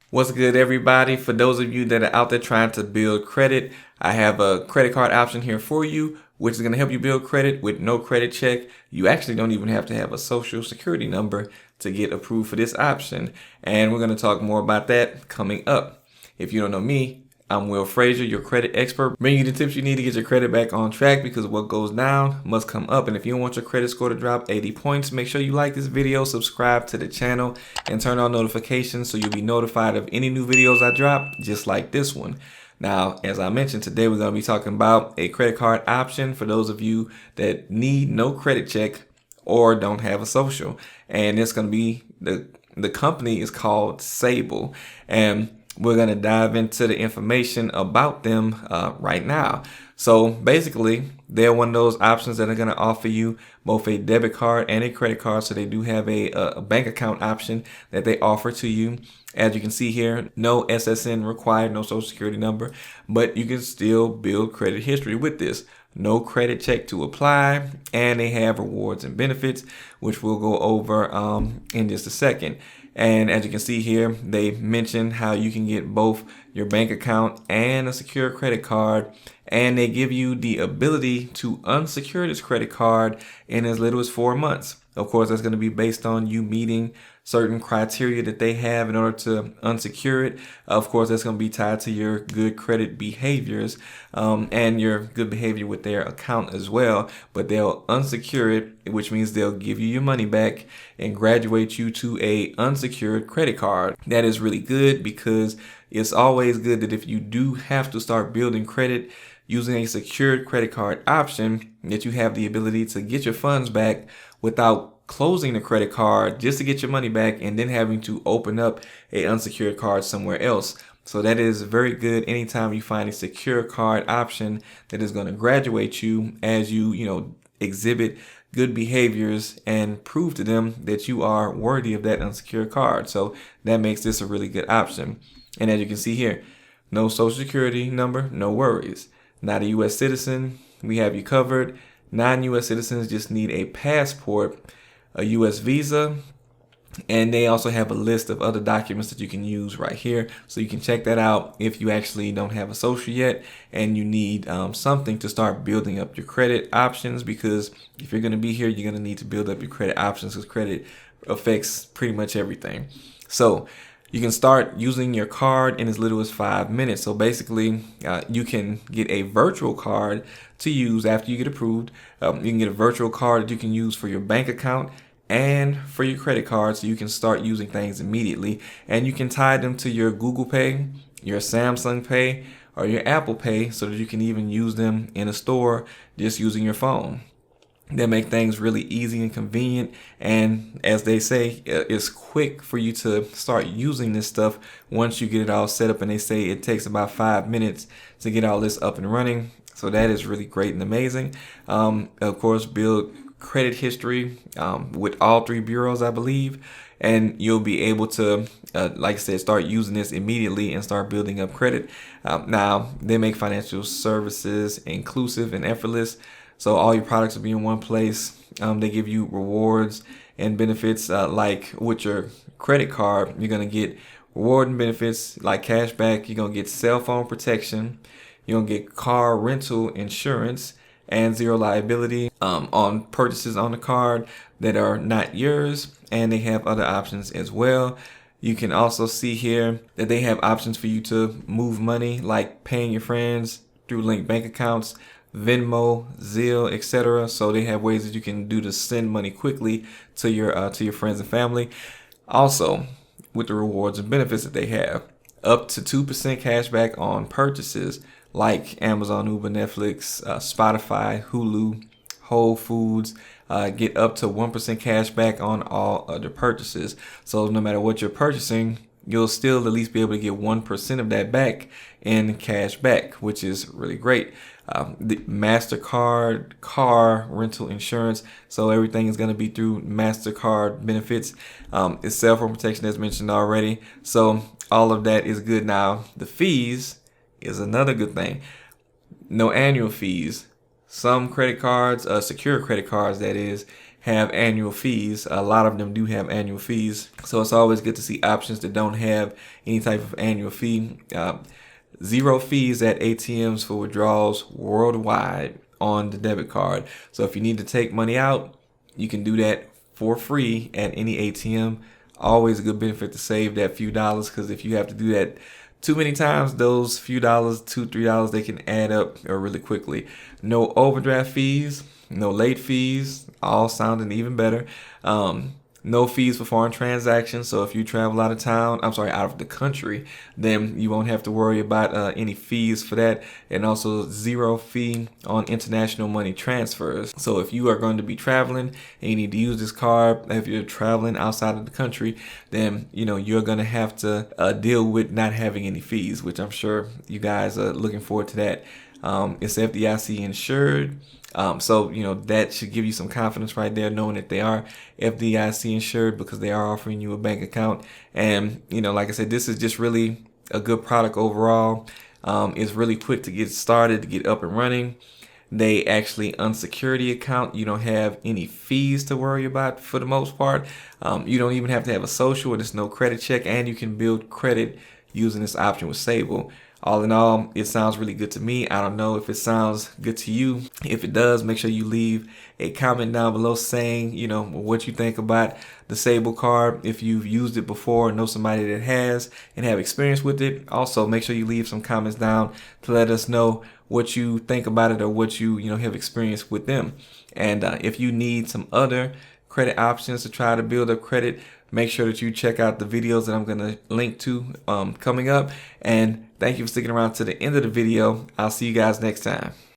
What's good, everybody? For those of you that are out there trying to build credit, I have a credit card option here for you, which is going to help you build credit with no credit check. You actually don't even have to have a social security number to get approved for this option. And we're going to talk more about that coming up. If you don't know me, I'm Will Frazier, your credit expert, bringing you the tips you need to get your credit back on track, because what goes down must come up. And if you don't want your credit score to drop 80 points, make sure you like this video, subscribe to the channel, and turn on notifications so you'll be notified of any new videos I drop, just like this one. Now, as I mentioned, today we're going to be talking about a credit card option for those of you that need no credit check or don't have a social. And it's going to be, the company is called Sable. And we're going to dive into the information about them right now. So basically, they're one of those options that are going to offer you both a debit card and a credit card. So they do have a bank account option that they offer to you. As you can see here, no SSN required, no social security number, but you can still build credit history with this. No credit check to apply, and they have rewards and benefits, which we'll go over in just a second. And as you can see here, they mention how you can get both your bank account and a secure credit card, and they give you the ability to unsecure this credit card in as little as 4 months. Of course, that's going to be based on you meeting certain criteria that they have in order to unsecure it. Of course, that's going to be tied to your good credit behaviors and your good behavior with their account as well. But they'll unsecure it, which means they'll give you your money back and graduate you to a unsecured credit card. That is really good, because it's always good that if you do have to start building credit using a secured credit card option, that you have the ability to get your funds back without closing the credit card just to get your money back and then having to open up a unsecured card somewhere else. So that is very good anytime you find a secure card option that is going to graduate you as you exhibit good behaviors and prove to them that you are worthy of that unsecured card. So that makes this a really good option. And as you can see here, no social security number, no worries. Not a U.S. citizen, we have you covered. Non-U.S. citizens just need a passport, a U.S. visa, and they also have a list of other documents that you can use right here. So you can check that out if you actually don't have a social yet and you need something to start building up your credit options, because if you're going to be here, you're going to need to build up your credit options, because credit affects pretty much everything. So you can start using your card in as little as 5 minutes. So basically, you can get a virtual card to use after you get approved. You can get a virtual card that you can use for your bank account and for your credit card, so you can start using things immediately. And you can tie them to your Google Pay, your Samsung Pay, or your Apple Pay, so that you can even use them in a store just using your phone. That make things really easy and convenient, and as they say, it's quick for you to start using this stuff once you get it all set up. And they say it takes about 5 minutes to get all this up and running, so that is really great and amazing. Of course, build credit history with all 3 bureaus, I believe, and you'll be able to, like I said, start using this immediately and start building up credit. Now, they make financial services inclusive and effortless. So all your products will be in one place. They give you rewards and benefits, like with your credit card, you're going to get reward and benefits like cash back. You're going to get cell phone protection. You're going to get car rental insurance and zero liability on purchases on the card that are not yours. And they have other options as well. You can also see here that they have options for you to move money, like paying your friends through linked bank accounts, Venmo, Zelle, etc. So they have ways that you can do to send money quickly to your friends and family. Also, with the rewards and benefits that they have, up to 2% cash back on purchases like Amazon, Uber, Netflix, Spotify, Hulu, Whole Foods. Get up to 1% cash back on all other purchases. So no matter what you're purchasing, you'll still at least be able to get 1% of that back in cash back, which is really great. The MasterCard car rental insurance, so everything is going to be through MasterCard benefits. It's cell phone protection, as mentioned already. So all of that is good. Now, the fees is another good thing. No annual fees. Some credit cards, secure credit cards that is, have annual fees. A lot of them do have annual fees. So it's always good to see options that don't have any type of annual fee. Zero fees at ATMs for withdrawals worldwide on the debit card. So if you need to take money out, you can do that for free at any ATM. Always a good benefit to save that few dollars, because if you have to do that too many times, those few dollars, $2-3, they can add up really quickly. No overdraft fees, no late fees, all sounding even better. No fees for foreign transactions. So if you travel out of town, out of the country, then you won't have to worry about any fees for that. And also zero fee on international money transfers. So if you are going to be traveling and you need to use this card, if you're traveling outside of the country, then you're going to have to deal with not having any fees, which I'm sure you guys are looking forward to that. It's Fdic Insured. So that should give you some confidence right there, knowing that they are Fdic insured, because they are offering you a bank account. And like I said, this is just really a good product overall. It's really quick to get started, to get up and running. They actually unsecured the account. You don't have any fees to worry about for the most part. You don't even have to have a social, and there's no credit check, and you can build credit using this option with Sable. All in all, it sounds really good to me. I don't know if it sounds good to you. If it does, make sure you leave a comment down below saying, what you think about the Sable card. If you've used it before or know somebody that has and have experience with it. Also, make sure you leave some comments down to let us know what you think about it, or what you have experienced with them. And if you need some other credit options to try to build up credit, make sure that you check out the videos that I'm going to link to coming up. And thank you for sticking around to the end of the video. I'll see you guys next time.